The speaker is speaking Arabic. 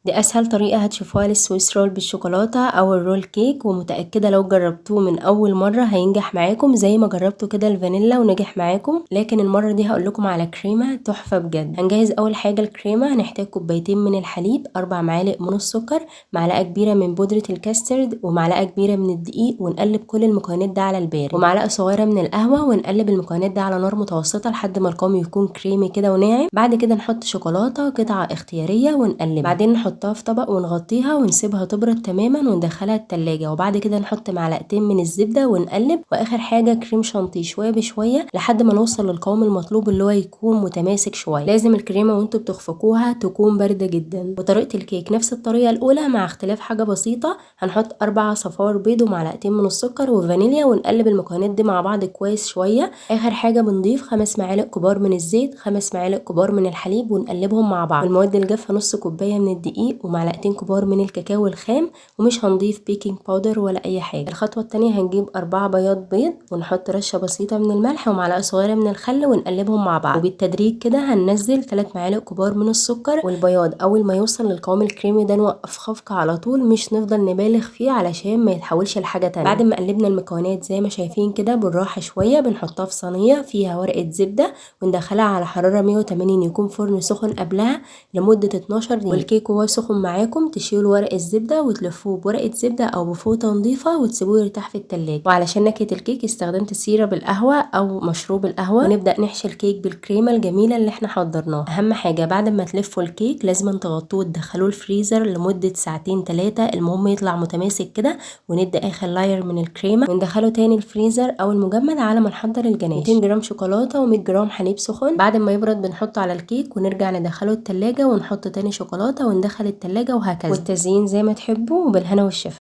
دي اسهل طريقة هتشوفوها للسويس رول بالشوكولاتة او الرول كيك، ومتأكدة لو جربتوه من اول مرة هينجح معاكم زي ما جربتوا كده الفانيلا ونجح معاكم. لكن المرة دي هقولكم على كريمة تحفة بجد. هنجهز اول حاجة الكريمة. هنحتاج كوبايتين من الحليب، 4 معالق من السكر، معلقة كبيرة من بودرة الكاسترد، ومعلقة كبيرة من الدقيق، ونقلب كل المكونات ده على البارد، ومعلقة صغيرة من القهوة، ونقلب المكونات ده على نار متوسطة لحد ما القوام يكون كريمي كده وناعم. بعد كده نحط شوكولاتة قطعة اختيارية ونقلب، بعدين نحطها في طبق ونغطيها ونسيبها تبرد تماما وندخلها التلاجة. وبعد كده نحط معلقتين من الزبدة ونقلب، واخر حاجة كريم شانتيه شوية بشوية لحد ما نوصل للقوام المطلوب اللي هو يكون متماسك شوية. لازم الكريمة وانتوا بتخفقوها تكون باردة جدا. وطريقة الكيك نفس الطريقة الاولى مع اختلاف حاجة بسيطة. هنحط 4 صفار بيض ومعلقتين من السكر وفانيليا، ونقلب المكونات دي مع بعض كويس شوية. اخر حاجة بنضيف 5 معالق كبار من الزيت، 5 معالق كبار من الحليب، ونقلبهم مع بعض. والمواد الجافة نص كوباية من الدقيق، ومعلقتين كبار من الكاكاو الخام، ومش هنضيف بيكنج باودر ولا اي حاجة. الخطوة التانية هنجيب 4 بياض بيض، ونحط رشة بسيطة من الملح ومعلقة صغيرة من الخل، ونقلبهم مع بعض. وبالتدريج كده هننزل 3 معالق كبار من السكر. والبياض اول ما يوصل للقوام الكريمي ده نوقف خفق على طول، مش نفضل نبالغ فيه علشان ما يتحولش لحاجة تانية. بعد ما قلبنا المكونات زي ما شايفين كده بالراحة شوية، بنحطها في صينية فيها ورقة زبدة وندخلها على حرارة 180، يكون فرن سخن قبلها لمدة 12 دقيقة. والكيك وهو سخن معاكم تشيلوا ورق الزبدة وتلفوه بورقة زبدة او بفوطة نظيفة وتسيبوه يرتاح في التلاجة. وعلشان نكهة الكيك استخدمت سيرب القهوة او مشروب القهوة. ونبدأ نحشي الكيك بالكريمة الجميلة اللي احنا حضرناها. اهم حاجة بعد ما تلفوا الكيك لازم تغطوه وتدخلوه الفريزر لمدة ساعتين 3، المهم يطلع متماسك كده. وندي اخر لاير من الكريمة وندخله تاني الفريزر او المجمد على ما نحضر الجناش. 200 جرام شوكولاتة و100 جرام حليب سخن. بعد ما يبرد بنحطه على الكيك ونرجع ندخله التلاجة ونحط تاني شوكولاتة وندخل التلاجة، وهكذا. والتزيين زي ما تحبوا، وبالهنا والشفا.